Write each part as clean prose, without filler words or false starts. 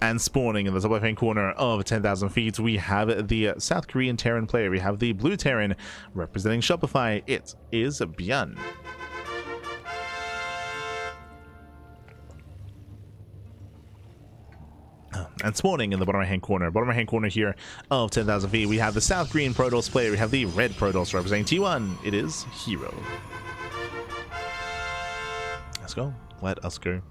And spawning in the top left-hand corner of 10,000 feet, we have the South Korean Terran player. We have the blue Terran representing Shopify. It is ByuN. And spawning in the bottom right-hand corner here of 10,000 feet, we have the South Korean Protoss player. We have the red Protoss representing T1. It is herO. Let's go. Let us go.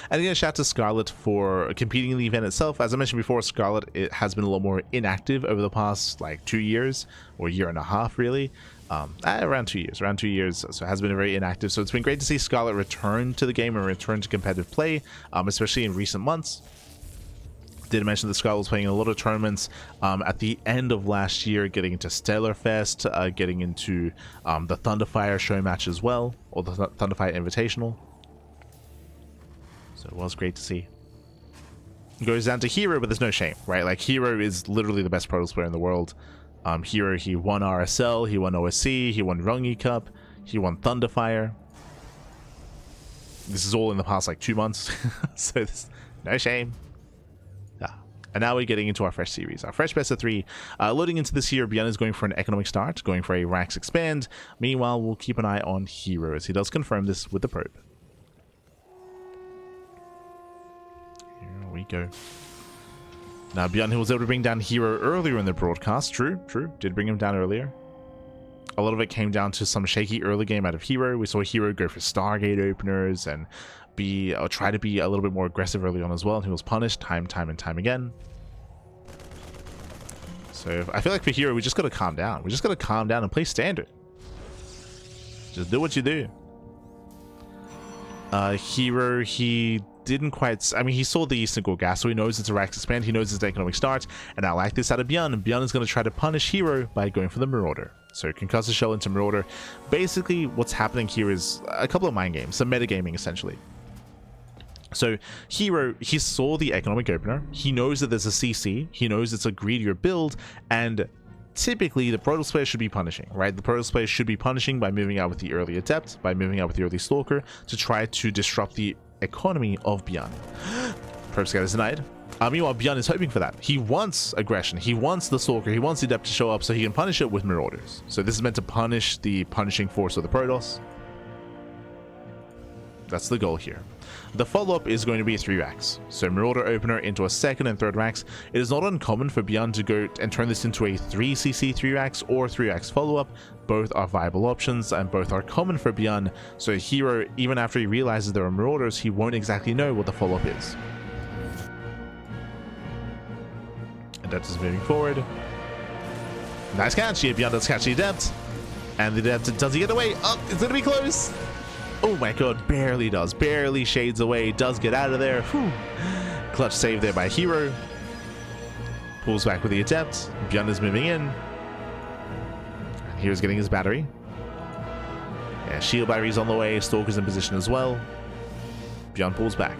And again, shout out to Scarlet for competing in the event itself. As I mentioned before, Scarlet, it has been a lot more inactive over the past like 2 years or year and a half, really. Around 2 years, so it has been very inactive. So it's been great to see Scarlet return to the game and return to competitive play, especially in recent months. Did mention that Scarlet was playing in a lot of tournaments at the end of last year, getting into Stellar Fest, getting into the Thunderfire show match as well, or the Thunderfire Invitational. So it was great to see. It goes down to herO, but there's no shame, right? Like, herO is literally the best Protoss player in the world. herO, he won RSL, he won OSC, he won LiuLi Cup, he won Thunderfire. This is all in the past like 2 months, so there's no shame. And now we're getting into our fresh series, our fresh best of 3. Loading into this here, ByuN is going for an economic start, going for a Rax expand. Meanwhile, we'll keep an eye on herO as he does confirm this with the probe. Here we go. Now, ByuN, who was able to bring down herO earlier in the broadcast. True, did bring him down earlier. A lot of it came down to some shaky early game out of herO. We saw herO go for Stargate openers and try to be a little bit more aggressive early on as well. And he was punished time and time again. So I feel like for herO, we just got to calm down. We just got to calm down and play standard. Just do what you do. herO, he didn't quite... I mean, he saw the single gas, so he knows it's a Rax expand. He knows it's an economic start. And I like this out of ByuN. ByuN is going to try to punish herO by going for the Marauder. So Concussive Shell into Marauder. Basically, what's happening here is a couple of mind games. Some metagaming, essentially. So herO, he saw the economic opener. He knows that there's a CC. He knows it's a greedier build. And typically, the Protoss player should be punishing, right? The Protoss player should be punishing by moving out with the early Adept, by moving out with the early Stalker, to try to disrupt the economy of ByuN. Probe Scout is denied. Meanwhile, ByuN is hoping for that. He wants aggression. He wants the Stalker. He wants the Adept to show up so he can punish it with Marauders. So this is meant to punish the punishing force of the Protoss. That's the goal here. The follow-up is going to be a 3 Rax. So Marauder opener into a 2nd and 3rd Rax. It is not uncommon for ByuN to go and turn this into a 3cc 3 Rax or 3 Rax follow-up. Both are viable options and both are common for ByuN. So herO, even after he realizes there are Marauders, he won't exactly know what the follow-up is. Adept is moving forward. Nice catch here. ByuN does catch the Adept. And the Adept, does he get away? Oh, it's going to be close. Oh my god, barely does. Barely shades away. Does get out of there. Whew. Clutch save there by herO. Pulls back with the Adept. ByuN is moving in. herO's getting his battery. Yeah, shield battery's on the way. Stalker's in position as well. ByuN pulls back.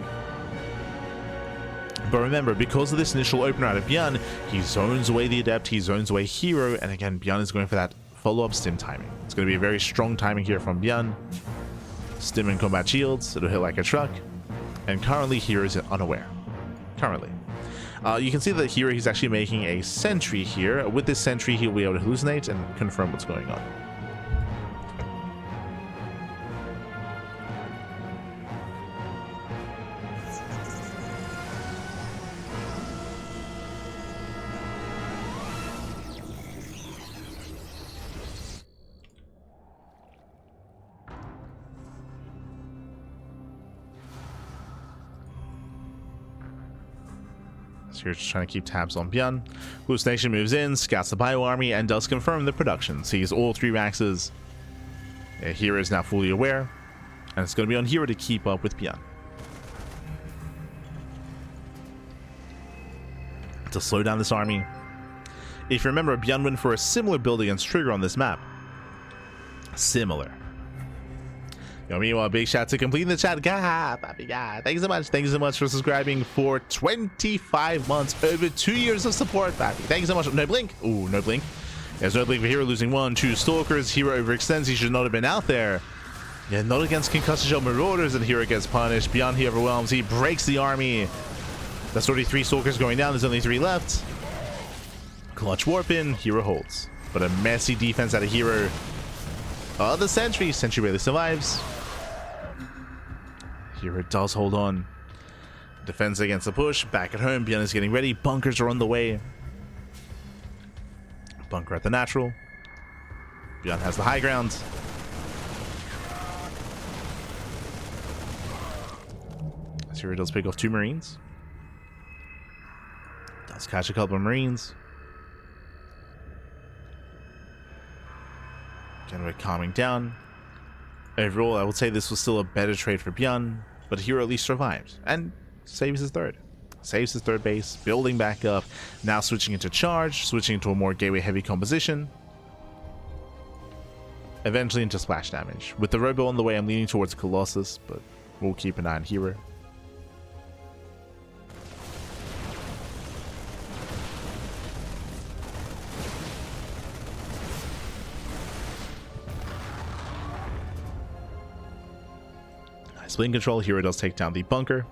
But remember, because of this initial opener out of ByuN, he zones away the Adept, he zones away herO, and again, ByuN is going for that follow-up stim timing. It's going to be a very strong timing here from ByuN. Stim and combat shields, it'll hit like a truck. And currently, herO is unaware. Currently. You can see that herO, he's actually making a sentry here. With this sentry, he'll be able to hallucinate and confirm what's going on. So you're just trying to keep tabs on ByuN. Hallucination moves in, scouts the bio army, and does confirm the production. Sees all 3 Raxes. herO is now fully aware, and it's going to be on herO to keep up with ByuN. To slow down this army. If you remember, ByuN went for a similar build against Trigger on this map. Similar. Yo, meanwhile, big shout out to completing the chat. God, Papi, God. Thank you so much. Thank you so much for subscribing for 25 months. Over 2 years of support, Papi. Thank you so much. No blink. Ooh, no blink. There's no blink for herO, losing 1, 2 Stalkers. herO overextends. He should not have been out there. Yeah, not against Concussive Shell Marauders, and herO gets punished. ByuN, he overwhelms. He breaks the army. That's already 3 Stalkers going down. There's only 3 left. Clutch warp in. herO holds. But a messy defense out of herO. The Sentry. Sentry barely survives. herO does hold on. Defends against the push. Back at home. ByuN is getting ready. Bunkers are on the way. Bunker at the natural. ByuN has the high ground. herO does pick off 2 Marines. Does catch a couple of Marines. Again, we're calming down. Overall, I would say this was still a better trade for ByuN, but herO at least survived and saves his third. Saves his third base, building back up, now switching into charge, switching into a more gateway heavy composition. Eventually into splash damage. With the Robo on the way, I'm leaning towards Colossus, but we'll keep an eye on herO. Split control, herO does take down the bunker.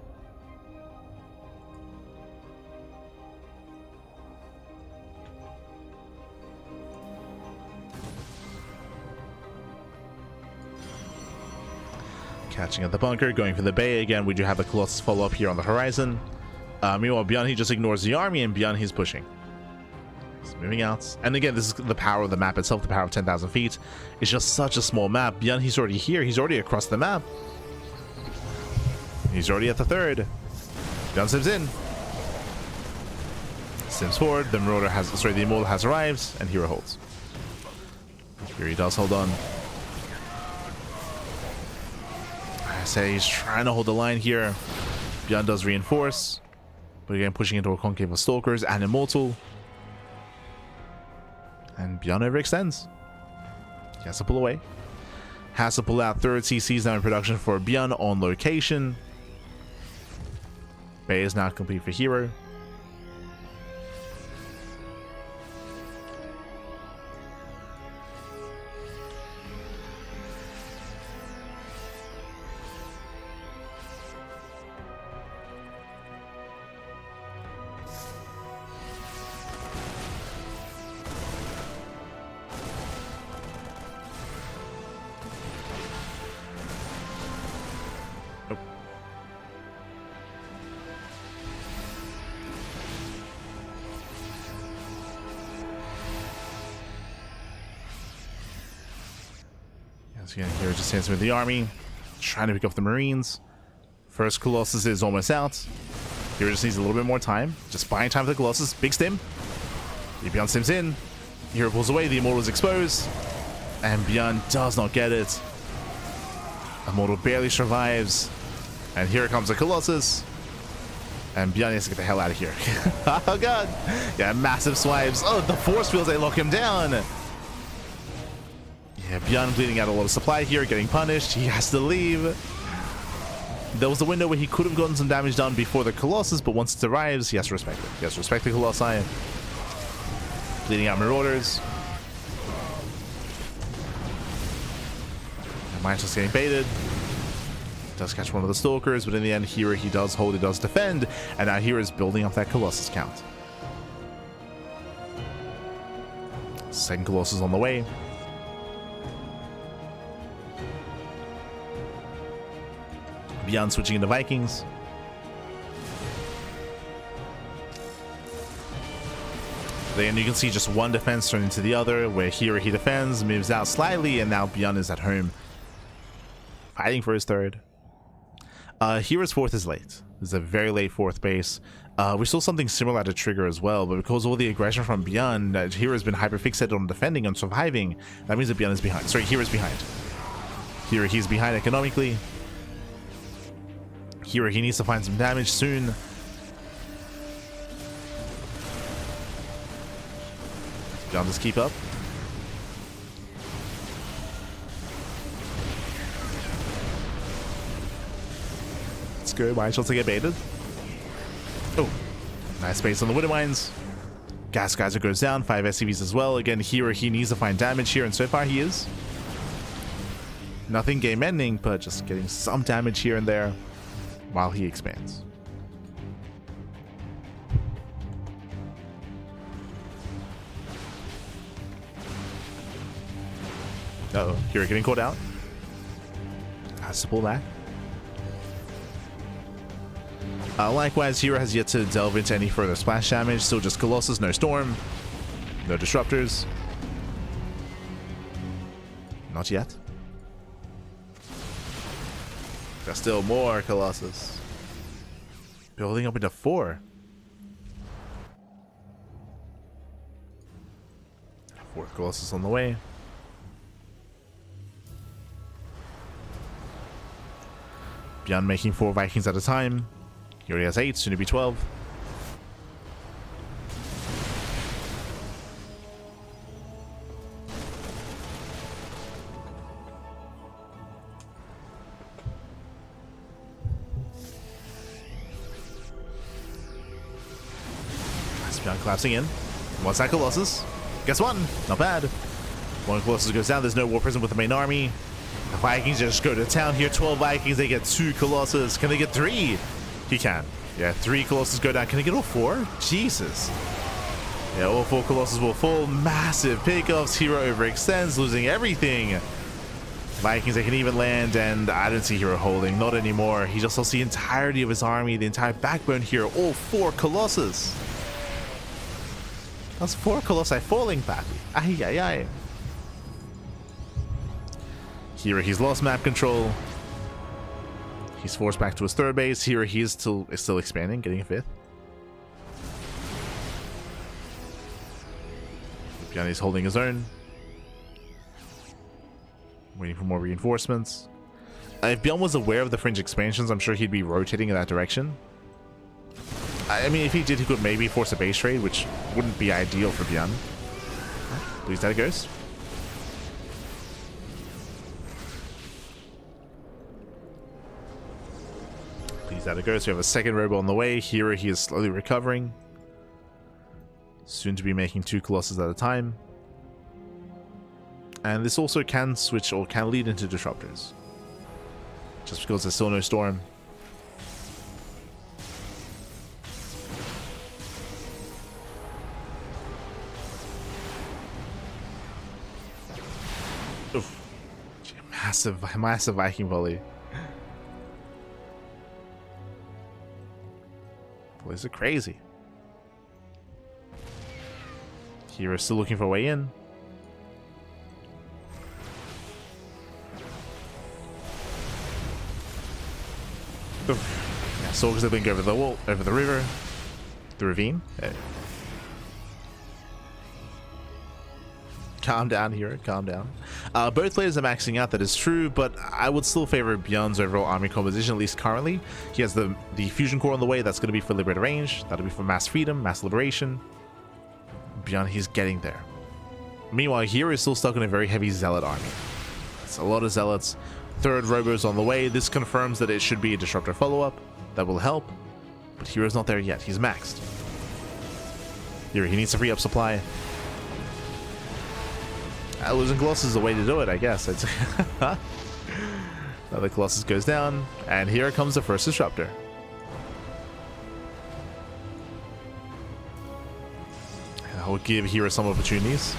Catching at the bunker, going for the bay again. We do have the Colossus follow up here on the horizon. Meanwhile, ByuN, he just ignores the army, and ByuN, he's pushing. He's moving out. And again, this is the power of the map itself, the power of 10,000 feet. It's just such a small map. ByuN, he's already here. He's already across the map. He's already at the third. ByuN sims in. Sims forward. The Marauder has, sorry, the Immortal has arrived, and herO holds. Here he does hold on. I say he's trying to hold the line here. ByuN does reinforce, but again pushing into a concave of Stalkers and Immortal. And ByuN overextends. He has to pull away. Has to pull out. Third CC's now in production for ByuN on location. Bay is now complete for herO. Again, herO just stands with the army, trying to pick up the Marines. First Colossus is almost out. herO just needs a little bit more time. Just buying time for the Colossus. Big stim. ByuN stims in. herO pulls away. The Immortal is exposed. And ByuN does not get it. Immortal barely survives. And here comes the Colossus. And ByuN has to get the hell out of here. Oh god. Yeah, massive swipes. Oh, the force fields, they lock him down. Yeah, ByuN bleeding out a lot of supply here, getting punished. He has to leave. There was a window where he could have gotten some damage done before the Colossus, but once it arrives, he has to respect it. He has to respect the Colossi. Bleeding out Marauders. Mine's just getting baited. Does catch one of the Stalkers, but in the end, herO, he does hold, he does defend, and now herO is building up that Colossus count. Second Colossus on the way. ByuN switching into Vikings. Then you can see just one defense turn into the other, where herO, he defends, moves out slightly, and now ByuN is at home, fighting for his third. herO's fourth is late. This is a very late fourth base. We saw something similar to Trigger as well, but because all the aggression from ByuN, herO's been hyper-fixated on defending and surviving. That means that ByuN is behind. Sorry, herO's behind. herO, he's behind economically. herO, he needs to find some damage soon. ByuN just keep up. Let's go. Mine shots to get baited. Oh, nice space on the Widow Mines. Gas Geyser goes down. 5 SCVs as well. Again, herO, he needs to find damage here, and so far he is. Nothing game ending, but just getting some damage here and there while he expands. Uh-oh, Hero getting caught out. Has to pull back. Likewise, Hero has yet to delve into any further splash damage. Still just Colossus, no Storm, no Disruptors. Not yet. There's still more Colossus. Building up into 4. 4 Colossus on the way. ByuN making 4 Vikings at a time. He already has 8, soon to be 12. ByuN collapsing in. One side Colossus. Guess one. Not bad. One Colossus goes down. There's no War Prison with the main army. The Vikings just go to town here. 12 Vikings. They get 2 Colossus. Can they get 3? He can. Yeah, 3 Colossus go down. Can they get all 4? Jesus. Yeah, all 4 Colossus will fall. Massive pickoffs. Hero overextends, losing everything. Vikings, they can even land, and I don't see Hero holding. Not anymore. He just lost the entirety of his army, the entire backbone here. All 4 Colossus. That's 4 Colossi falling back. Ay, ay, ay. Here he's lost map control. He's forced back to his 3rd base. Here he is still expanding, getting a 5th. ByuN is holding his own. Waiting for more reinforcements. If ByuN was aware of the fringe expansions, I'm sure he'd be rotating in that direction. I mean, if he did, he could maybe force a base trade, which wouldn't be ideal for ByuN. Please, that it goes. Please, that it goes. We have a 2nd robo on the way. Here he is slowly recovering. Soon to be making 2 Colossus at a time. And this also can switch or can lead into Disruptors. Just because there's still no Storm. Oof. Massive Viking volley. Boys are crazy. Hero's still looking for a way in. Oof. Yeah, soldiers are being over the wall, over the river, the ravine. Hey. Calm down, Hero. Calm down. Both players are maxing out, that is true, but I would still favor ByuN's overall army composition, at least currently. He has the fusion core on the way. That's going to be for Liberator Range. That'll be for mass freedom, mass liberation. ByuN, he's getting there. Meanwhile, Hero is still stuck in a very heavy Zealot army. It's a lot of Zealots. 3rd Robo's on the way. This confirms that it should be a Disruptor follow-up. That will help. But Hero's not there yet. He's maxed. Hero, he needs to free up supply. Losing Colossus is the way to do it, I guess. Another Colossus goes down, and here comes the first Disruptor. And that will give Hero some opportunities.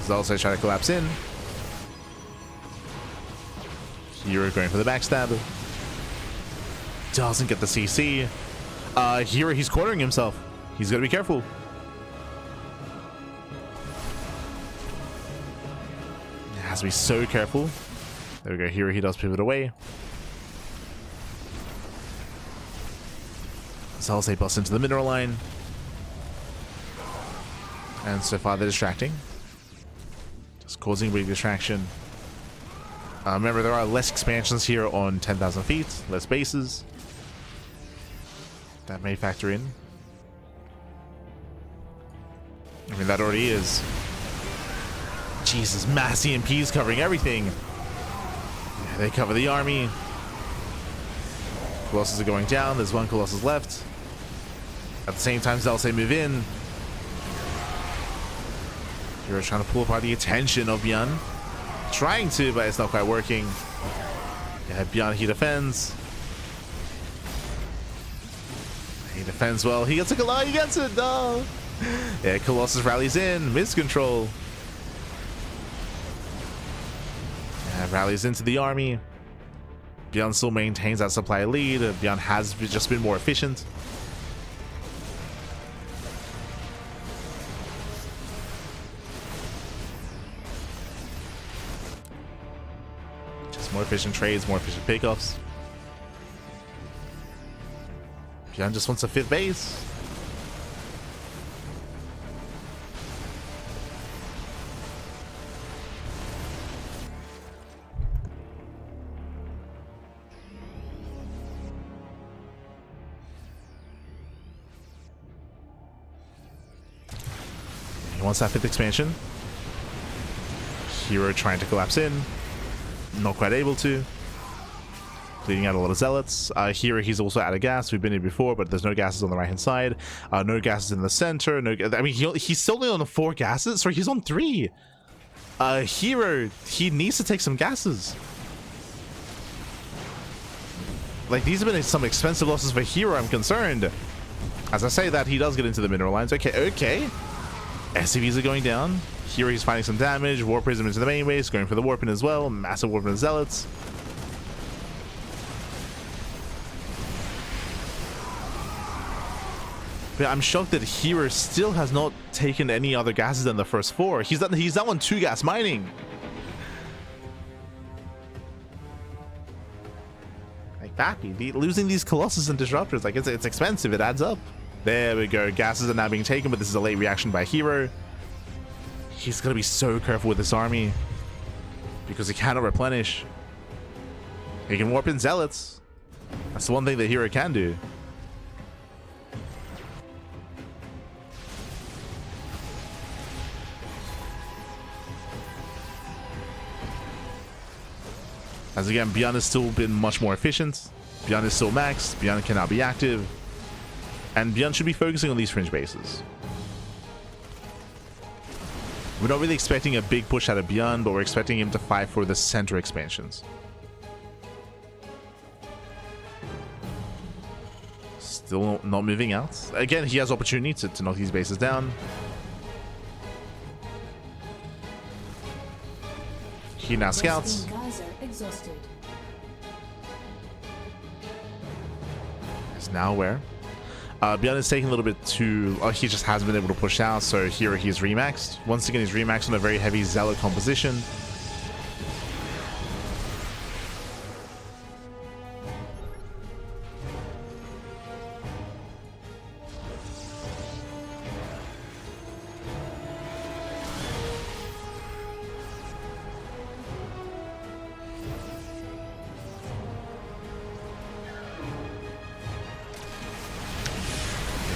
Zealots try to collapse in. Hero going for the backstab. Doesn't get the CC. Hero, he's cornering himself. He's got to be careful. Has to be so careful. There we go. Here he does pivot away. Zalse busts into the mineral line. And so far they're distracting. Just causing a big distraction. Remember, there are less expansions here on 10,000 feet. Less bases. That may factor in. I mean, that already is. Jesus, mass EMPs covering everything. Yeah, they cover the army. Colossus are going down. There's 1 Colossus left. At the same time, Zalse move in. You're trying to pull apart the attention of ByuN. Trying to, but it's not quite working. Yeah, ByuN, he defends. He defends well. He gets a Goliath. He gets it. No. Yeah, Colossus rallies in. Miscontrol. Rallies into the army. ByuN still maintains that supply lead. ByuN has just been more efficient. Just more efficient trades, more efficient pickups. ByuN just wants a 5th base. He wants that 5th expansion. herO trying to collapse in. Not quite able to. Bleeding out a lot of zealots. herO, he's also out of gas. We've been here before, but there's no gases on the right hand side. No gases in the center. No, I mean, he's still only on 4 gases. Sorry, he's on 3. herO, he needs to take some gases. Like, these have been some expensive losses for herO, I'm concerned. As I say that, he does get into the mineral lines. Okay. SCVs are going down. herO, he's finding some damage. War Prism into the main base, going for the Warpin as well. Massive Warpin and Zealots. But I'm shocked that herO still has not taken any other gases than the first 4. He's done on 2 gas mining. Like, Pappy, losing these Colossus and Disruptors, like, it's expensive. It adds up. There we go. Gases are now being taken, but this is a late reaction by herO. He's going to be so careful with this army because he cannot replenish. He can warp in Zealots. That's the one thing that herO can do. As again, ByuN has still been much more efficient. ByuN is still maxed. ByuN can now be active. And ByuN should be focusing on these fringe bases. We're not really expecting a big push out of ByuN, but we're expecting him to fight for the center expansions. Still not moving out. Again, he has opportunity to knock these bases down. He now scouts. Is now aware. ByuN is taking a little bit too... he just hasn't been able to push out, so here he's remaxed. Once again, he's remaxed on a very heavy Zealot composition.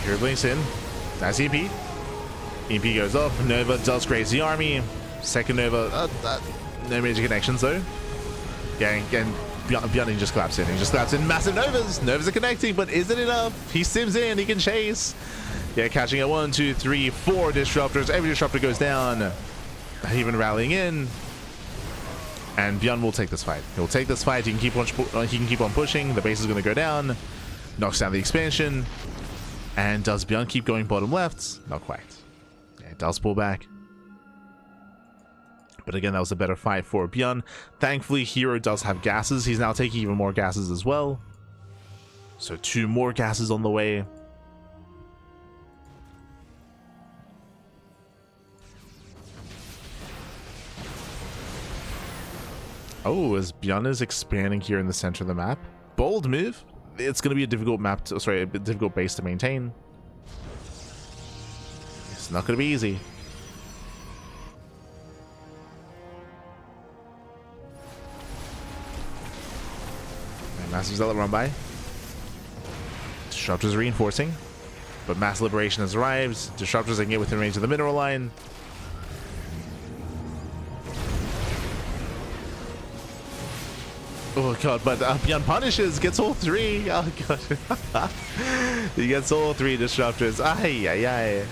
Here blinks in. That's EMP. EMP goes off. Nova does graze the army. Second Nova. No major connections though. Yeah, and ByuN just collapsed in. He just collapsed in. Massive Novas. Novas are connecting, but is it enough? He sims in. He can chase. Yeah, catching at 1, 2, 3, 4 disruptors. Every disruptor goes down. Even rallying in. And ByuN will take this fight. He'll take this fight. He can keep on pushing. The base is going to go down. Knocks down the expansion. And does ByuN keep going bottom left? Not quite. Yeah, it does pull back. But again, that was a better fight for ByuN. Thankfully, herO does have gases. He's now taking even more gases as well. So 2 more gases on the way. Oh, as ByuN is expanding here in the center of the map. Bold move. It's going to be a difficult map to, sorry, a difficult base to maintain. It's not going to be easy. And massive Zealot run by. Disruptors reinforcing, but mass liberation has arrived. Disruptors can get within range of the mineral line. Oh god, but ByuN punishes, gets all 3. Oh god. He gets all 3 disruptors. Ay, ay, ay.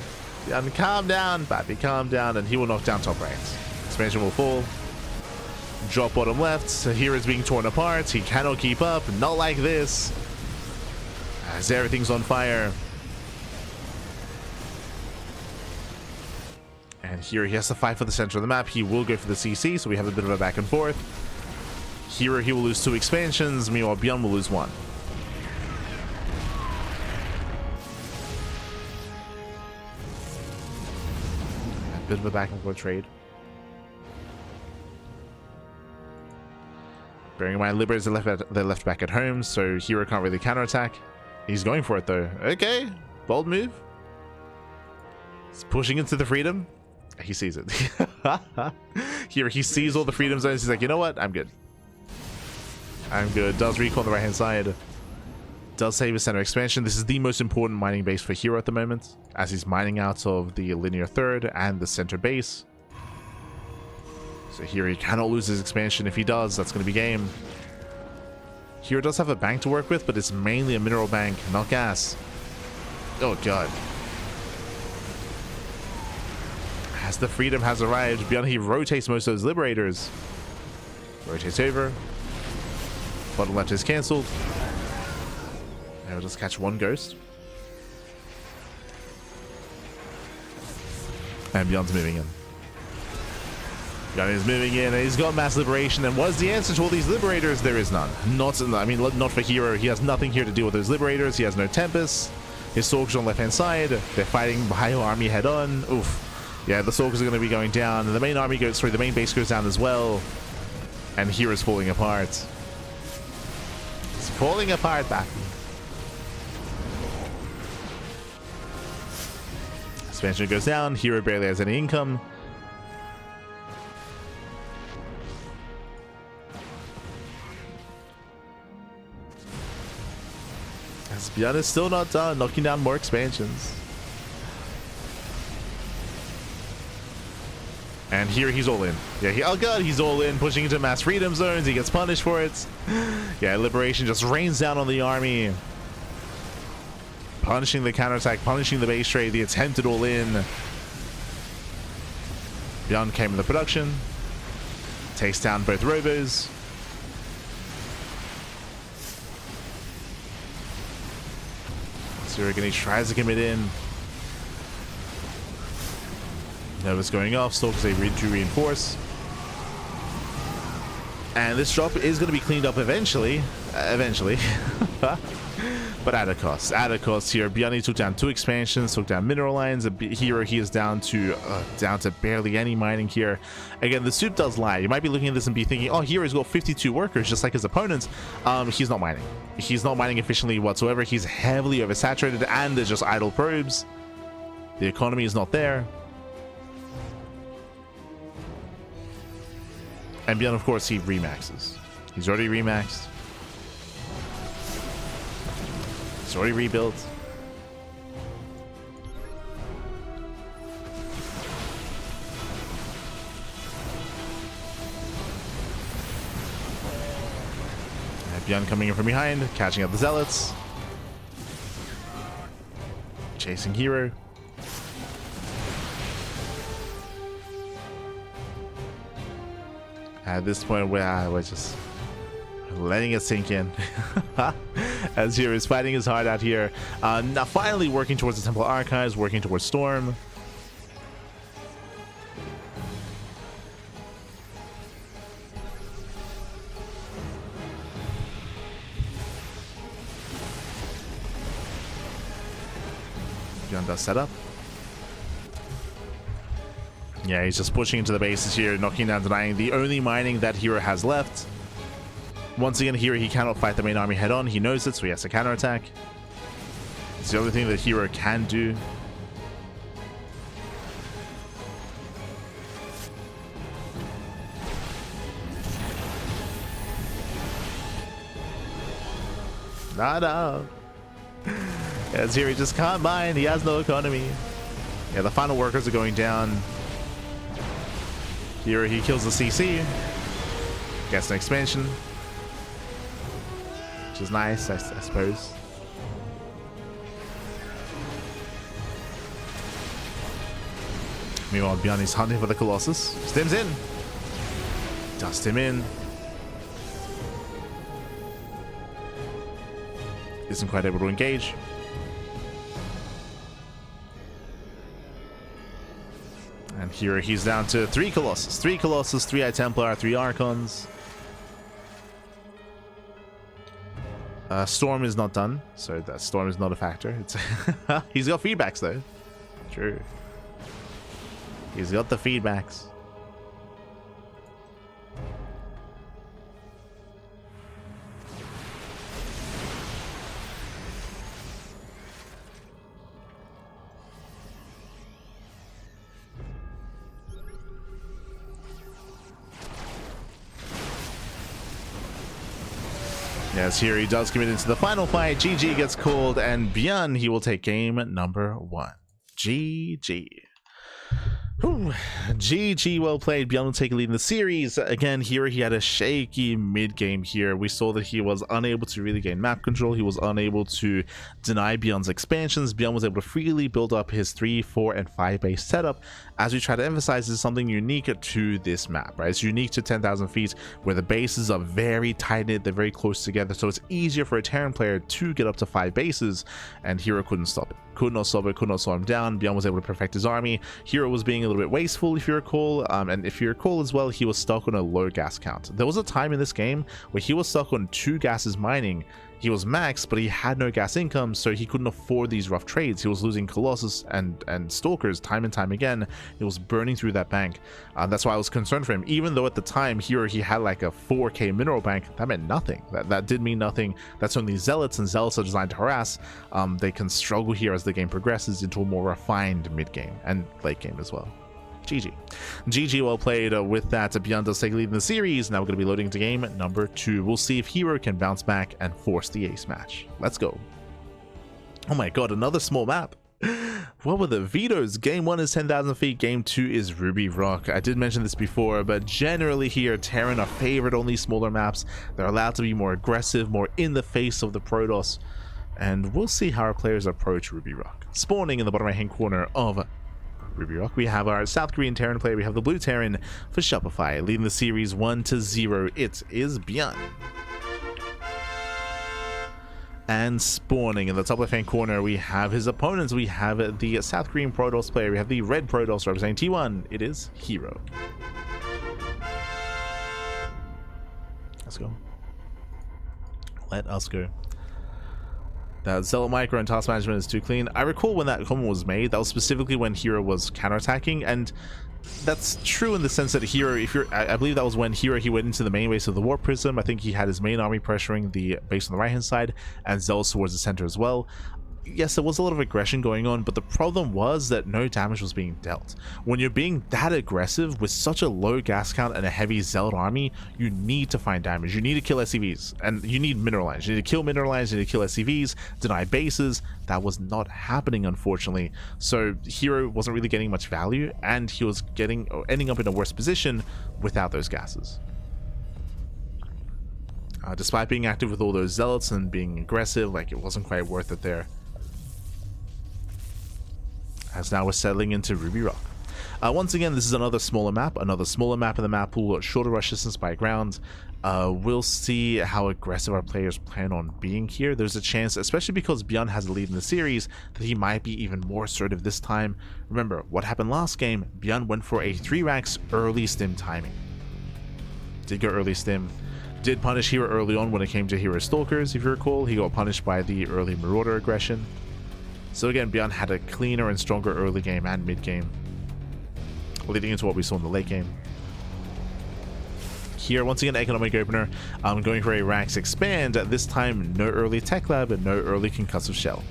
ByuN, calm down, Pappy, calm down, and he will knock down top right. Expansion will fall. Drop bottom left. So here is being torn apart. He cannot keep up. Not like this. As everything's on fire. And here he has to fight for the center of the map. He will go for the CC, so we have a bit of a back and forth. herO, he will lose 2 expansions. Meanwhile, ByuN will lose 1. A bit of a back and forth trade. Bearing in mind, Liberators are they're left back at home, so herO can't really counterattack. He's going for it though. Okay, bold move. He's pushing into the freedom. He sees it. Here, he sees all the freedom zones. He's like, you know what? I'm good. I'm good. Does recall on the right hand side. Does save his center expansion. This is the most important mining base for herO at the moment, as he's mining out of the linear third and the center base. So here he cannot lose his expansion. If he does, that's going to be game. herO does have a bank to work with, but it's mainly a mineral bank, not gas. Oh god. As the freedom has arrived, ByuN, he rotates most of those liberators. Rotates over. Bottom left is cancelled. And we'll just catch 1 ghost. And ByuN's moving in. ByuN is moving in, and he's got mass liberation. And what is the answer to all these liberators? There is none. Not for herO. He has nothing here to deal with those liberators. He has no Tempest. His Stalkers on the left-hand side. They're fighting ByuN army head-on. Oof. Yeah, the Stalkers are going to be going down. And the main army goes through. The main base goes down as well. And hero's falling apart. It's falling apart, back. Expansion goes down. herO barely has any income. As ByuN is still not done, knocking down more expansions. And here he's all in. Yeah, oh god, he's all in, pushing into mass freedom zones. He gets punished for it. Yeah, liberation just rains down on the army. Punishing the counterattack, punishing the base trade, the attempted all in. ByuN came in the production. Takes down both robos. Surigany tries to commit in. Nova's going off. Stalkers they to reinforce. And this drop is going to be cleaned up eventually. But at a cost. At a cost here. ByuN took down 2 expansions, took down mineral lines. herO, he is down to barely any mining here. Again, the soup does lie. You might be looking at this and be thinking, oh, hero's got 52 workers, just like his opponents. He's not mining. He's not mining efficiently whatsoever. He's heavily oversaturated, and there's just idle probes. The economy is not there. And ByuN, of course, he remaxes. He's already remaxed. He's already rebuilt. ByuN coming in from behind, catching up the zealots. Chasing herO. At this point, we're just letting it sink in. As herO is fighting his heart out here. Now finally working towards the Temple Archives, working towards Storm. ByuN does set up. Yeah, he's just pushing into the bases here, knocking down, denying the only mining that herO has left. Once again, here he cannot fight the main army head on. He knows it, so he has to counterattack. It's the only thing that herO can do. No. As here he just can't mine. He has no economy. Yeah, the final workers are going down. Here he kills the CC. Gets an expansion. Which is nice, I suppose. Meanwhile, ByuN is hunting for the Colossus. Stims in. Dust him in. Isn't quite able to engage. And here he's down to 3 Colossus. 3 Colossus, 3 Eye Templar, 3 Archons. Storm is not done, so that Storm is not a factor. It's he's got feedbacks though. True. He's got the feedbacks. Yes, here he does commit into the final fight. GG gets called, and ByuN, he will take game number 1. GG. Whew. GG, well played. ByuN will take a lead in the series. Again, here he had a shaky mid-game here. We saw that he was unable to really gain map control. He was unable to deny ByuN's expansions. ByuN was able to freely build up his 3, 4, and 5 base setup. As we try to emphasize, this is something unique to this map, right? It's unique to 10,000 feet, where the bases are very tight-knit, they're very close together, so it's easier for a Terran player to get up to 5 bases, and herO couldn't stop it. Could not stop it, could not slow him down. ByuN was able to perfect his army. herO was being a little bit wasteful, if you recall, and if you recall as well, he was stuck on a low gas count. There was a time in this game where he was stuck on 2 gases mining. He was maxed, but he had no gas income, so he couldn't afford these rough trades. He was losing Colossus and Stalkers time and time again. He was burning through that bank. That's why I was concerned for him. Even though at the time here he had like a 4k mineral bank, that meant nothing. That did mean nothing. That's only Zealots, and Zealots are designed to harass. They can struggle here as the game progresses into a more refined mid game and late game as well. GG. GG, well played. With that, ByuN does take a lead in the series. Now we're going to be loading into game number 2. We'll see if herO can bounce back and force the ace match. Let's go. Oh my god, another small map. What were the vetoes? Game 1 is 10,000 feet, game 2 is Ruby Rock. I did mention this before, but generally here, Terran are favored on these smaller maps. They're allowed to be more aggressive, more in the face of the Protoss, and we'll see how our players approach Ruby Rock. Spawning in the bottom right hand corner of Ruby Rock, we have our South Korean Terran player. We have the blue Terran for Shopify, leading the series 1-0. It is ByuN. And spawning in the top left hand corner, we have his opponents. We have the South Korean Protoss player. We have the red Protoss representing T1. It is herO. Let's go. Let us go. That Zealot micro and task management is too clean. I recall when that comment was made, that was specifically when herO was counterattacking, and that's true in the sense that herO, I believe that was when herO, he went into the main base of the Warp Prism. I think he had his main army pressuring the base on the right hand side, and Zealots towards the center as well. Yes, there was a lot of aggression going on, but the problem was that no damage was being dealt. When you're being that aggressive with such a low gas count and a heavy Zealot army, you need to find damage. You need to kill SCVs, and you need mineral lines. You need to kill mineral lines, you need to kill SCVs, deny bases. That was not happening, unfortunately. So herO wasn't really getting much value, and he was ending up in a worse position without those gases. Despite being active with all those Zealots and being aggressive, like, it wasn't quite worth it there. As now we're settling into Ruby Rock. Once again, this is another smaller map in the map pool, shorter rush distance by ground. We'll see how aggressive our players plan on being here. There's a chance, especially because ByuN has a lead in the series, that he might be even more assertive this time. Remember, what happened last game? ByuN went for a 3 racks early stim timing. Did go early stim. Did punish herO early on when it came to herO Stalkers, if you recall. He got punished by the early Marauder aggression. So again, ByuN had a cleaner and stronger early game and mid game, leading into what we saw in the late game. Here, once again, economic opener. I'm going for a Rax expand. This time, no early tech lab and no early concussive shell.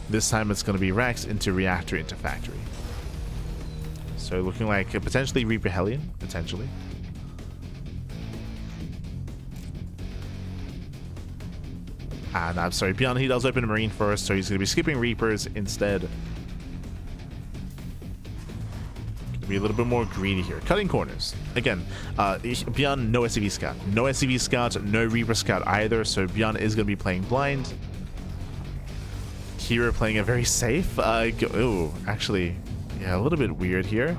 This time, it's going to be Rax into reactor into factory. So looking like a potentially Reaper Hellion, potentially. And I'm sorry, ByuN, he does open a Marine first, so he's going to be skipping Reapers instead. Going to be a little bit more greedy here. Cutting corners. Again, ByuN, no SCV Scout. No SCV Scout, no Reaper Scout either, so ByuN is going to be playing blind. herO playing a very safe. Oh, actually, yeah, a little bit weird here.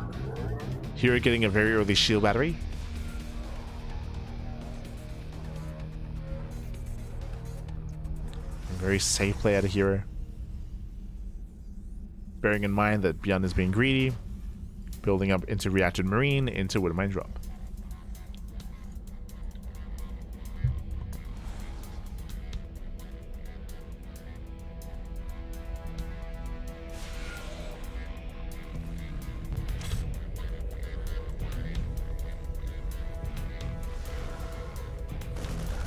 herO getting a very early shield battery. Very safe play out of herO. Bearing in mind that ByuN is being greedy, building up into Reacted Marine, into Widowmine drop.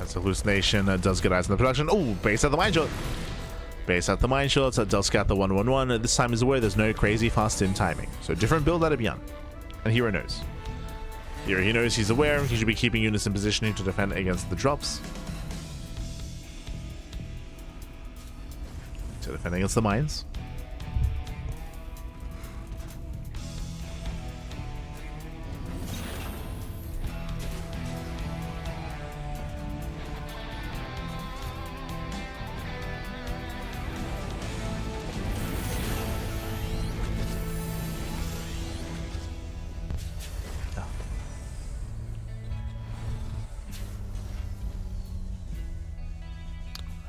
That's a hallucination. Does get eyes in the production. Oh, base out the mine shot. Base out the mine shots. Does scout the 1-1-1. This time is aware there's no crazy fast in timing. So different build out of ByuN. And herO knows. Here he knows, he's aware. He should be keeping units in positioning to defend against the drops. To defend against the mines.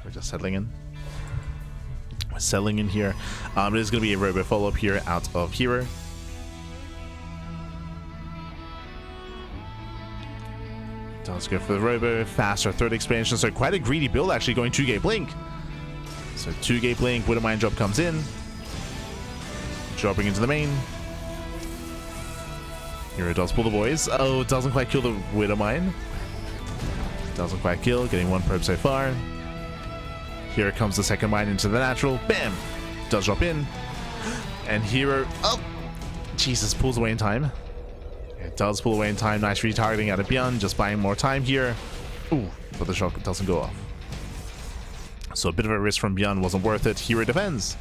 We're just settling in. We're settling in here. There's going to be a robo follow-up here out of herO. Does go for the robo. Faster third expansion. So quite a greedy build actually going 2-gate blink. So 2-gate blink. Widow Mine drop comes in. Dropping into the main. herO does pull the boys. Oh, doesn't quite kill the Widow Mine. Doesn't quite kill. Getting one probe so far. Here comes the second mine into the natural. Bam! Does drop in. And herO... Oh! Jesus, pulls away in time. It does pull away in time. Nice retargeting out of ByuN. Just buying more time here. Ooh, but the shot doesn't go off. So a bit of a risk from ByuN wasn't worth it. herO defends.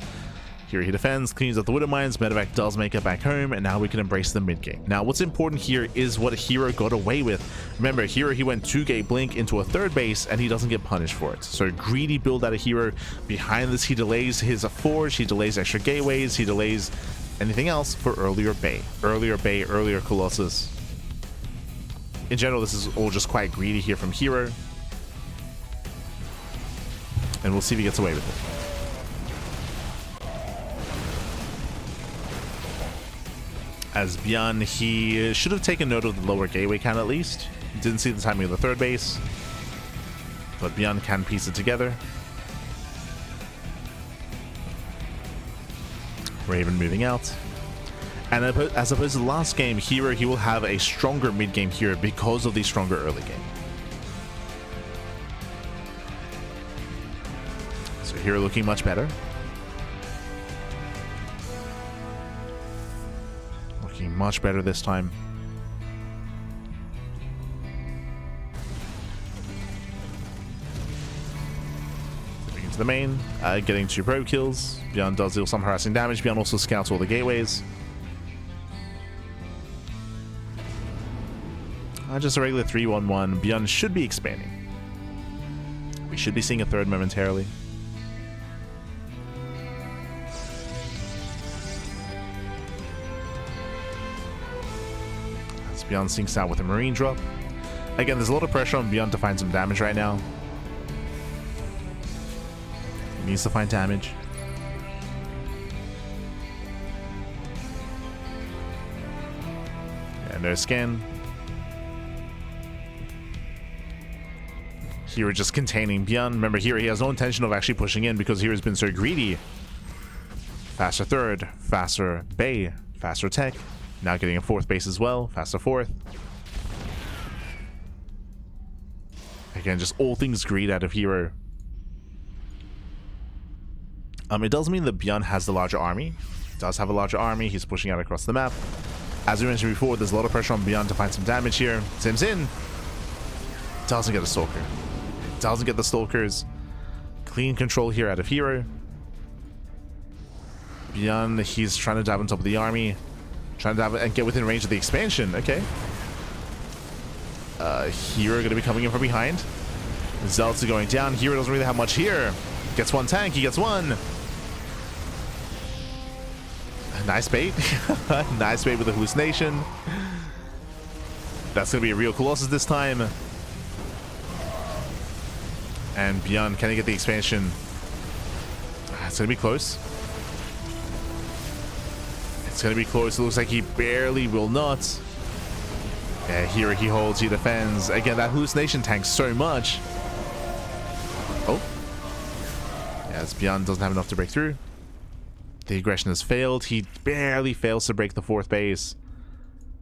Here he defends, cleans up the Widow Mines, Medevac does make it back home, and now we can embrace the mid-game. Now, what's important here is what herO got away with. Remember, herO, he went 2-gate blink into a third base, and he doesn't get punished for it. So, greedy build out of herO. Behind this, he delays his forge, he delays extra gateways, he delays anything else for earlier Bay. Earlier Colossus. In general, this is all just quite greedy here from herO. And we'll see if he gets away with it. As ByuN, he should have taken note of the lower gateway count at least. Didn't see the timing of the third base. But ByuN can piece it together. Raven moving out. And as opposed to the last game, herO, he will have a stronger mid-game here because of the stronger early game. So herO looking much better. Much better this time. Moving into the main, getting 2 probe kills. ByuN does deal some harassing damage. ByuN also scouts all the gateways. Just a regular 3-1-1. ByuN should be expanding. We should be seeing a third momentarily. ByuN sinks out with a marine drop. Again, there's a lot of pressure on ByuN to find some damage right now. He needs to find damage. And there's scan. herO just containing ByuN. Remember, here he has no intention of actually pushing in because hero's been so greedy. Faster third, faster Bay, faster tech. Now getting a fourth base as well. Faster fourth. Again, just all things greed out of herO. It does mean that ByuN has the larger army. Does have a larger army. He's pushing out across the map. As we mentioned before, there's a lot of pressure on ByuN to find some damage here. Sims in. Doesn't get a Stalker. Doesn't get the Stalkers. Clean control here out of herO. ByuN, he's trying to dive on top of the army. Trying to dive and get within range of the expansion. Okay. herO going to be coming in from behind. Zealots are going down. herO doesn't really have much here. Gets one tank. He gets one. Nice bait. Nice bait with the hallucination. That's going to be a real Colossus this time. And ByuN, can he get the expansion? It's going to be close. It's going to be close. It looks like he barely will not. Yeah, here he holds, he defends. Again, that hallucination tanks so much. Oh. As ByuN doesn't have enough to break through. The aggression has failed. He barely fails to break the fourth base.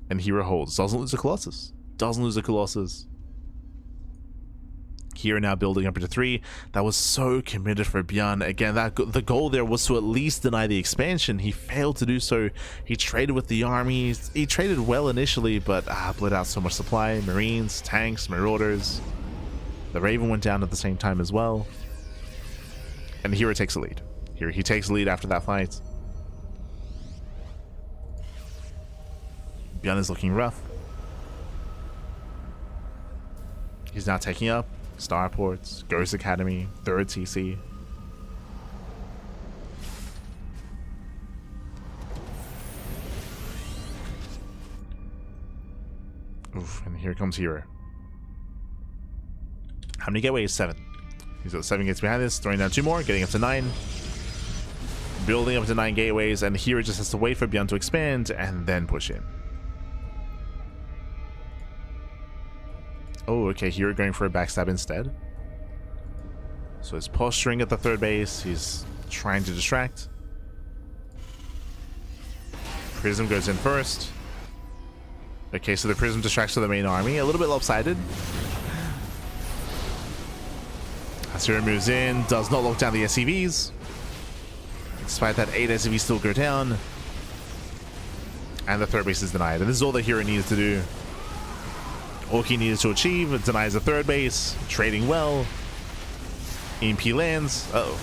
And herO holds. Doesn't lose a Colossus. Doesn't lose a Colossus. Here now building up into 3. That was so committed for ByuN. Again, the goal there was to at least deny the expansion. He failed to do so. He traded with the armies. He traded well initially, but bled out so much supply. Marines, tanks, marauders. The Raven went down at the same time as well. And here it takes the lead. Here he takes the lead after that fight. ByuN is looking rough. He's now taking up Starports, Ghost Academy, 3rd TC. Oof, and here comes herO. How many gateways? 7. He's got 7 gates behind this, throwing down 2 more, getting up to 9. Building up to 9 gateways, and herO just has to wait for ByuN to expand and then push in. Oh, okay, herO going for a backstab instead. So he's posturing at the 3rd base. He's trying to distract. Prism goes in first. Okay, so the Prism distracts to the main army. A little bit lopsided. As herO moves in, does not lock down the SCVs. Despite that, 8 SCVs still go down. And the 3rd base is denied. And this is all that herO needed to do. All he needed to achieve. It denies the 3rd base. Trading well. EMP lands. Uh-oh.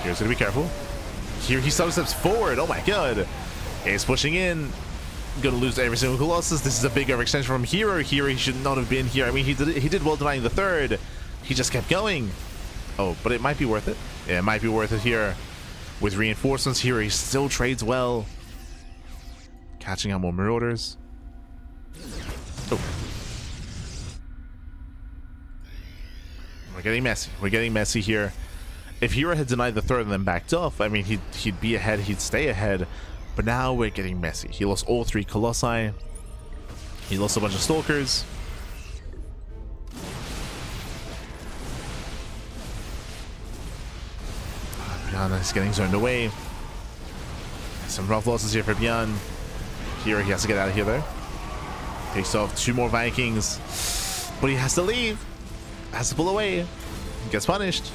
Here's gonna be careful. Here he steps forward. Oh my god. He's pushing in. Gonna lose every single Colossus. This is a big overextension from herO. herO, he should not have been here. I mean, he did well denying the 3rd. He just kept going. Oh, but it might be worth it. Yeah, it might be worth it here. With reinforcements, herO, he still trades well. Catching out more Marauders. Oh. We're getting messy. We're getting messy here. If herO had denied the 3rd and then backed off, I mean, he'd be ahead. He'd stay ahead. But now we're getting messy. He lost all 3 Colossi. He lost a bunch of Stalkers. ByuN is getting zoned away. Some rough losses here for ByuN. herO, he has to get out of here though. Takes off 2 more Vikings. But he has to leave. Has to pull away. Gets punished.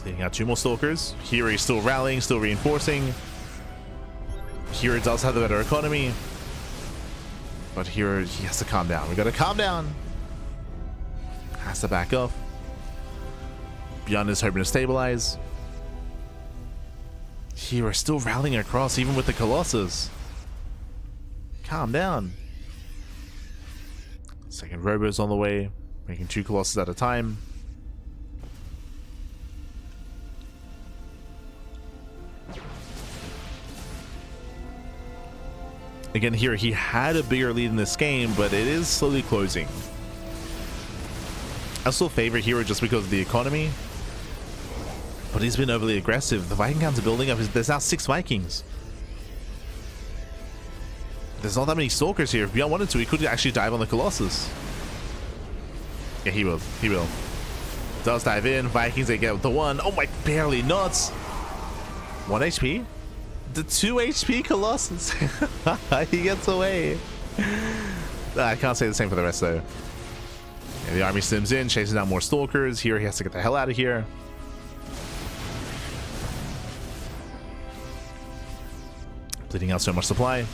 Bleeding out 2 more Stalkers. herO is still rallying, still reinforcing. herO does have the better economy. But herO, he has to calm down. We gotta calm down. Has to back off. ByuN is hoping to stabilize. herO is still rallying across, even with the Colossus. Calm down. Second Robo's on the way, making 2 Colossus at a time. Again, here he had a bigger lead in this game, but it is slowly closing. I still favor herO just because of the economy, but he's been overly aggressive. The Viking counts are building up. There's now 6 Vikings. There's not that many Stalkers here. If ByuN wanted to, he could actually dive on the Colossus. Yeah, he will. He will. Does dive in. Vikings, they get the 1. Oh my, barely nuts. 1 HP? The 2 HP Colossus. He gets away. I can't say the same for the rest though. Yeah, the army sims in, chasing down more Stalkers. Here he has to get the hell out of here. Bleeding out so much supply.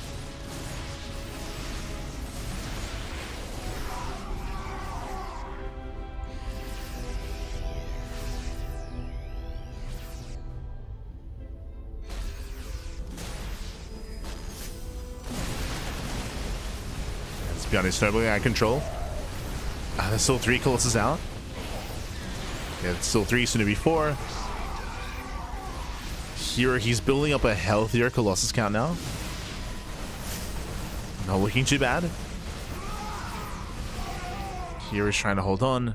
ByuN is snowballing out of control. There's still 3 Colossus out. Yeah, it's still 3, soon to be 4. Here he's building up a healthier Colossus count now. Not looking too bad. Here is trying to hold on.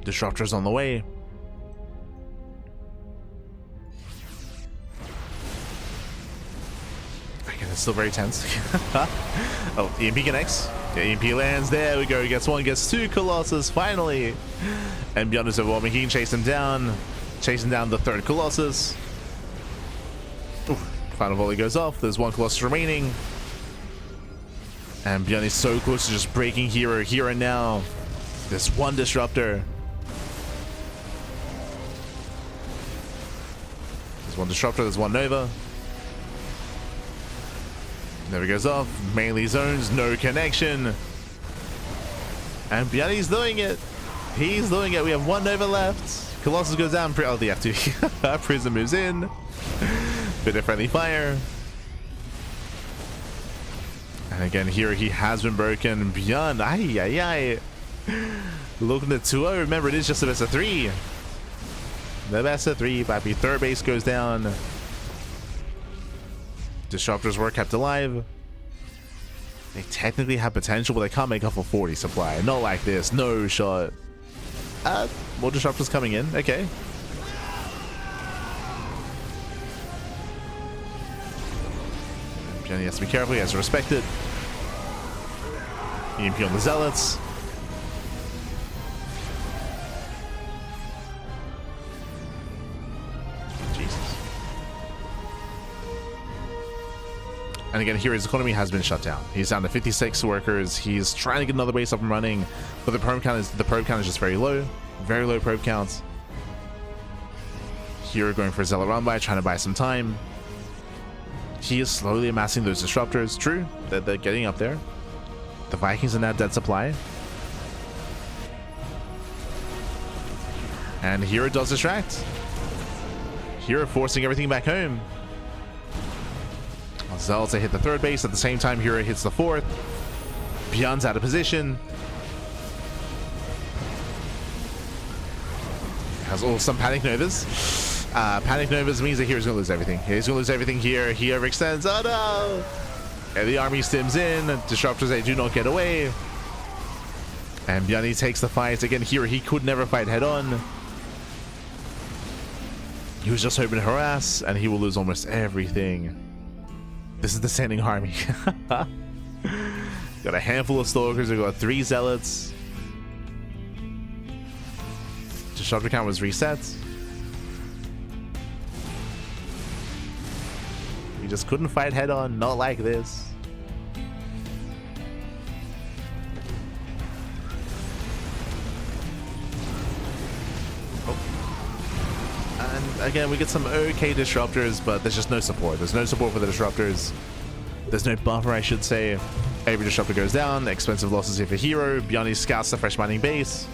Disruptor's on the way. It's still very tense. Oh, EMP connects. Yeah, EMP lands. There we go. Gets 1, gets 2 Colossus, finally. And ByuN is overwhelming. He can chase him down. Chasing down the 3rd Colossus. Oof. Final volley goes off. There's 1 Colossus remaining. And ByuN is so close to just breaking herO here and now. There's one disruptor. There's one disruptor, there's one Nova. Nova goes off, mainly zones, no connection. And ByuN is doing it. He's doing it. We have one Nova left. Colossus goes down. Oh, the F2. Prism moves in. Bit of friendly fire. And again, here he has been broken. ByuN, ay. Looking at 2-0. Remember, it is just a best of 3. The best of 3, baby. Third base goes down. Disruptors were kept alive. They technically have potential, but they can't make up for 40 supply. Not like this. No shot. More disruptors coming in. Okay. ByuN has to be careful. He has to respect it. EMP on the Zealots. Jesus. And again, here his economy has been shut down. He's down to 56 workers. He's trying to get another base up and running, but the probe count is just very low probe counts. Here going for a Zealot run by, trying to buy some time. He is slowly amassing those disruptors. True, they're getting up there. The Vikings are now dead supply. And herO does distract. herO forcing everything back home. Zealots hit the third base. At the same time, herO hits the fourth. ByuN's out of position. Has some Panic Novas. Panic Novas means that hero's going to lose everything. He's going to lose everything here. He overextends. Oh no! And the army stims in. Disruptors, they do not get away. And ByuN takes the fight. Again, here he could never fight head on. He was just hoping to harass, and he will lose almost everything. This is the Sending army. Got a handful of Stalkers. We've got 3 Zealots. Disruptor count was reset. We just couldn't fight head on. Not like this. And again, we get some okay disruptors, but there's just no support. There's no support for the disruptors. There's no buffer, I should say. Every disruptor goes down. Expensive losses here for herO. ByuN scouts the fresh mining base.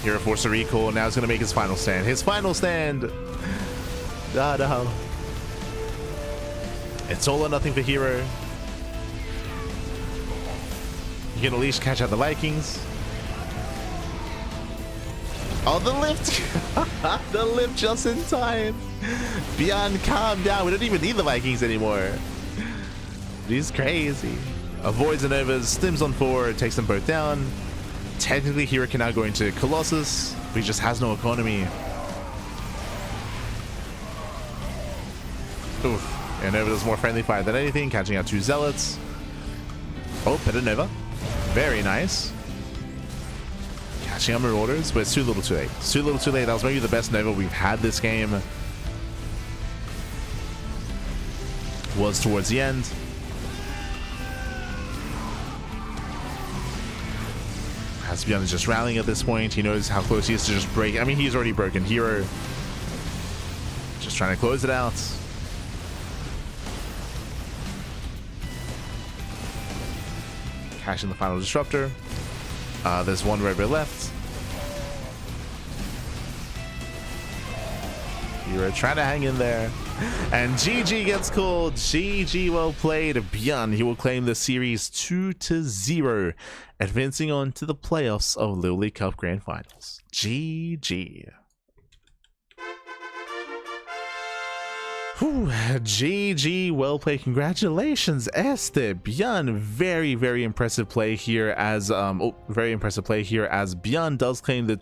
herO forced a recall. Now he's going to make his final stand. His final stand! Oh, no. It's all or nothing for herO. You can at least catch out the Vikings. Oh, the lift! The lift just in time. ByuN, calm down. We don't even need the Vikings anymore. He's crazy. Avoids the Novas, stims on 4, takes them both down. Technically, herO can now go into Colossus, but he just has no economy. Oof. And Nova does more friendly fire than anything, catching out 2 Zealots. Oh, better Nova. Very nice. Catching out Marauders, but it's too little too late. It's too little too late. That was maybe the best Nova we've had this game. Was towards the end. As ByuN is just rallying at this point. He knows how close he is to just break. I mean, he's already broken herO. Just trying to close it out. Cashing the final disruptor. There's one red bit left. herO trying to hang in there. And GG gets called. GG, well played. ByuN, he will claim the series 2-0, advancing on to the playoffs of LiuLi Cup Grand Finals. GG. Whew, GG, well played. Congratulations, Esther. ByuN, very, very impressive play here as very impressive play here as ByuN does claim the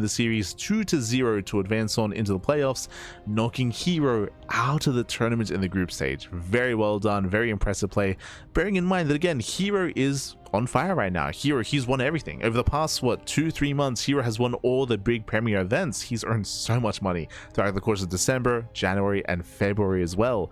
series 2-0 to advance on into the playoffs, knocking herO out of the tournament in the group stage. Very well done, very impressive play. Bearing in mind that again, herO is on fire right now. herO, he's won everything. Over the past, what, 2-3 months, herO has won all the big premier events. He's earned so much money throughout the course of December, January, and February as well.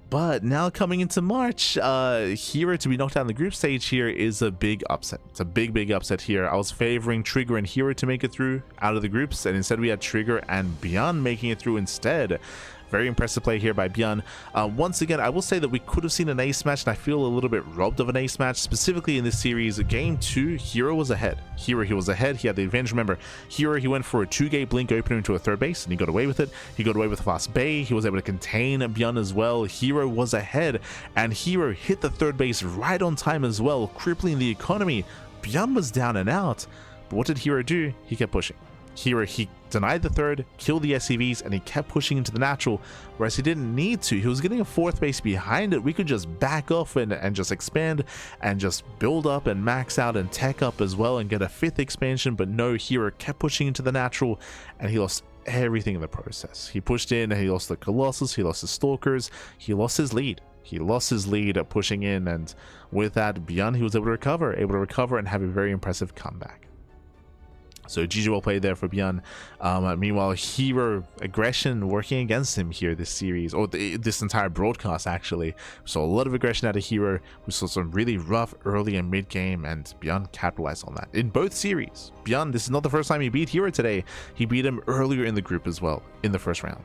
But now coming into March, herO to be knocked out in the group stage here is a big upset. It's a big upset here. I was favoring Trigger and herO to make it through out of the groups, and instead we had Trigger and ByuN making it through instead. Very impressive play here by ByuN. Once again, I will say that we could have seen an ace match, and I feel a little bit robbed of an ace match, specifically in this series. Game 2, herO was ahead. He was ahead. He had the advantage. Remember, herO, he went for a 2-gate blink opener into a third base, and he got away with it. He got away with a fast bay. He was able to contain ByuN as well. herO was ahead, and herO hit the third base right on time as well, crippling the economy. ByuN was down and out, but what did herO do? He kept pushing. He denied the third, killed the SCVs, and he kept pushing into the natural, whereas he didn't need to. He was getting a fourth base behind it. We could just back off and just expand and just build up and max out and tech up as well and get a fifth expansion, but no, herO kept pushing into the natural, and he lost everything in the process. He pushed in, and he lost the Colossus, he lost his Stalkers, he lost his lead. He lost his lead at pushing in, and with that, ByuN, he was able to recover and have a very impressive comeback. So GG well played there for ByuN. Meanwhile, herO aggression working against him here this series, or this entire broadcast actually. We saw a lot of aggression out of herO. We saw some really rough early and mid game, and ByuN capitalized on that in both series. ByuN, this is not the first time he beat herO today. He beat him earlier in the group as well, in the first round.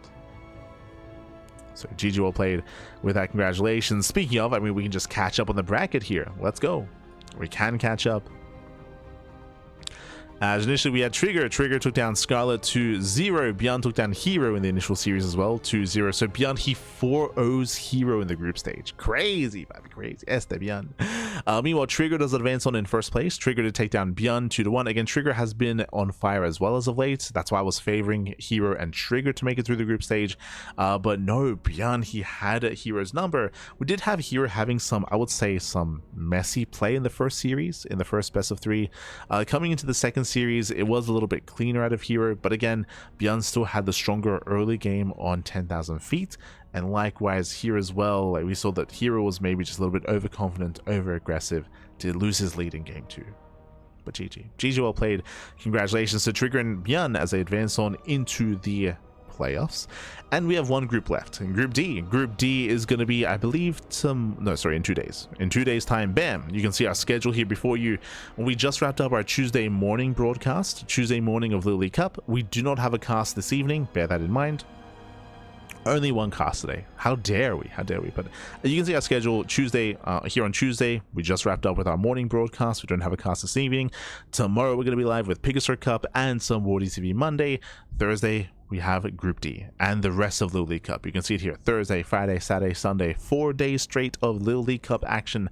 So GG well played with that. Congratulations. Speaking of, I mean, we can just catch up on the bracket here. Let's go. We can catch up. As initially we had Trigger took down Scarlet 2-0. ByuN took down herO in the initial series as well, 2-0. So ByuN, he 4-0s herO in the group stage. Crazy, baby, crazy. Yes, ByuN. Meanwhile, Trigger does advance on in first place. Trigger to take down ByuN 2-1. Again, Trigger has been on fire as well as of late. That's why I was favoring herO and Trigger to make it through the group stage. But no, ByuN, he had herO's number. We did have herO having some, I would say, some messy play in the first series, in the first best of 3. Coming into the second series, it was a little bit cleaner out of herO, but again, ByuN still had the stronger early game on 10,000 feet, and likewise here as well. Like, we saw that herO was maybe just a little bit overconfident, over aggressive to lose his lead in game 2. But GG well played. Congratulations to Trigger and ByuN as they advance on into the playoffs, and we have one group left in Group D. Group D is going to be, I believe, in 2 days. In 2 days time, bam, you can see our schedule here before you. We just wrapped up our Tuesday morning broadcast, Tuesday morning of LiuLi Cup. We do not have a cast this evening, bear that in mind. Only one cast today. How dare we? But you can see our schedule Tuesday. Here on Tuesday, we just wrapped up with our morning broadcast. We don't have a cast this evening. Tomorrow we're going to be live with Pigasus Cup and some Wardy TV Monday. Thursday we have Group D and the rest of LiuLi Cup. You can see it here: Thursday, Friday, Saturday, Sunday. 4 days straight of LiuLi Cup action.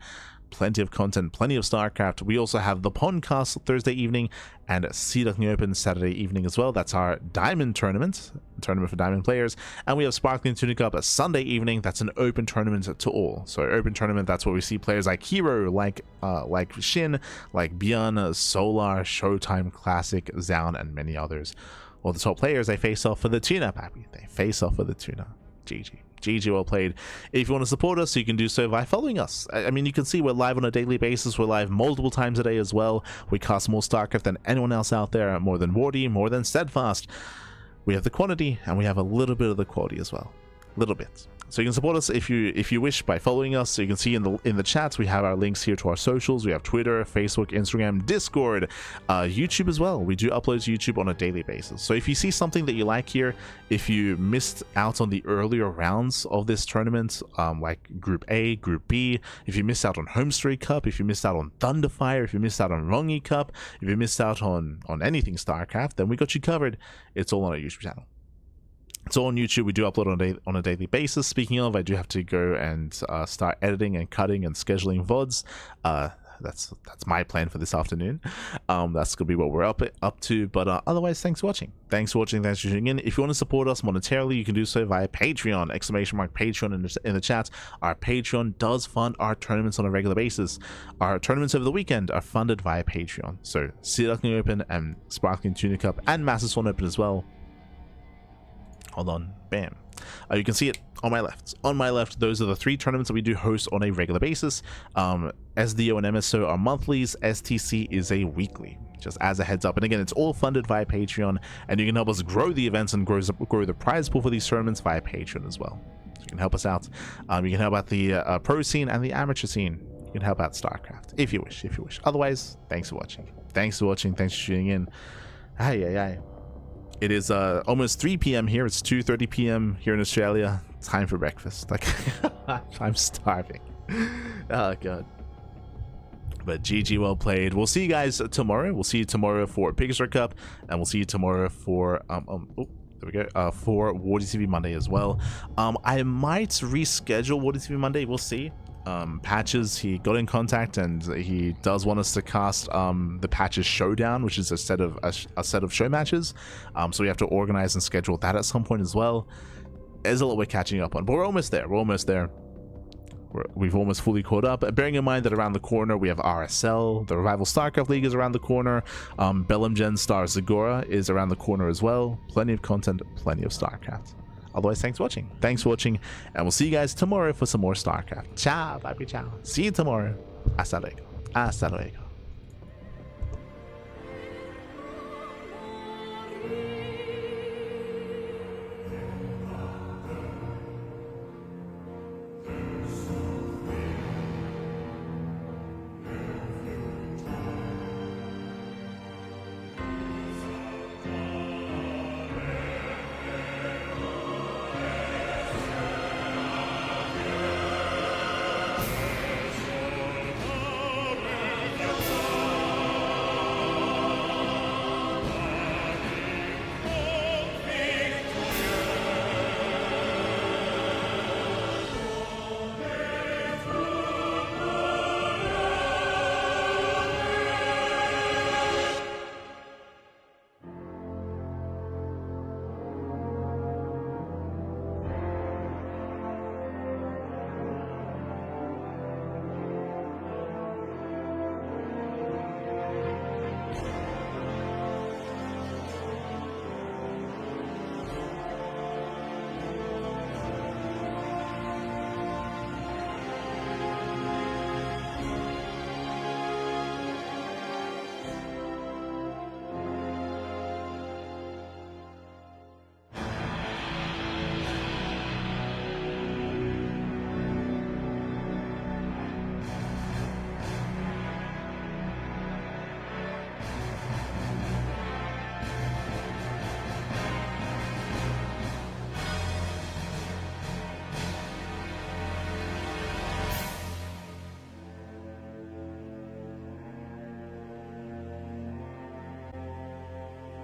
Plenty of content, plenty of StarCraft. We also have the Pondcast Thursday evening and Ducklings Open Saturday evening as well. That's our Diamond tournament for Diamond players. And we have Sparkling Tunic Cup a Sunday evening. That's an open tournament to all. So open tournament, that's where we see players like herO, like Shin, like ByuN, Solar, Showtime, Classic, Zaun, and many others. All the top players, they face off for the tuna, pappy. They face off for the tuna. GG well played. If you want to support us, you can do so by following us. I mean, you can see we're live on a daily basis. We're live multiple times a day as well. We cast more StarCraft than anyone else out there, more than Wardy, more than Steadfast. We have the quantity, and we have a little bit of the quality as well. Little bit. So you can support us if you wish by following us. So you can see in the chats we have our links here to our socials. We have Twitter, Facebook, Instagram, Discord, YouTube as well. We do upload to YouTube on a daily basis. So if you see something that you like here, if you missed out on the earlier rounds of this tournament, like Group A, Group B, if you missed out on Homestory Cup, if you missed out on Thunderfire, if you missed out on Rongi Cup, if you missed out on anything StarCraft, then we got you covered. It's all on our YouTube channel. It's all on YouTube. We do upload on a daily basis. Speaking of, I do have to go and start editing and cutting and scheduling VODs. That's my plan for this afternoon. That's gonna be what we're up to. But otherwise, thanks for watching. Thanks for tuning in. If you want to support us monetarily, you can do so via Patreon! Patreon in the chat. Our Patreon does fund our tournaments on a regular basis. Our tournaments over the weekend are funded via Patreon. So Ducklings Open and Sparkling Tunic Cup and Master Swan Open as well. Hold on, bam. You can see it on my left. On my left, those are the 3 tournaments that we do host on a regular basis. SDO and MSO are monthlies. STC is a weekly, just as a heads up. And again, it's all funded via Patreon, and you can help us grow the events and grow the prize pool for these tournaments via Patreon as well. So can help us out. You can help out the pro scene and the amateur scene. You can help out StarCraft if you wish. Otherwise, thanks for watching. Thanks for tuning in. It is almost 3 p.m. here. It's 2:30 p.m. here in Australia. Time for breakfast. Like, I'm starving. Oh god. But GG, well played. We'll see you guys tomorrow. We'll see you tomorrow for LiuLi Cup, and we'll see you tomorrow for there we go, for WarDTV Monday as well. I might reschedule WarDTV Monday. We'll see. Patches, he got in contact and he does want us to cast the Patches Showdown, which is a set of show matches. So we have to organize and schedule that at some point as well. There's a lot we're catching up on, but we're almost there. We've almost fully caught up. Bearing in mind that around the corner we have RSL, the Revival StarCraft League is around the corner. Bellum Gen Star Zagora is around the corner as well. Plenty of content, plenty of StarCraft. Otherwise, thanks for watching, and we'll see you guys tomorrow for some more StarCraft. Ciao, baby, ciao. See you tomorrow. Hasta luego.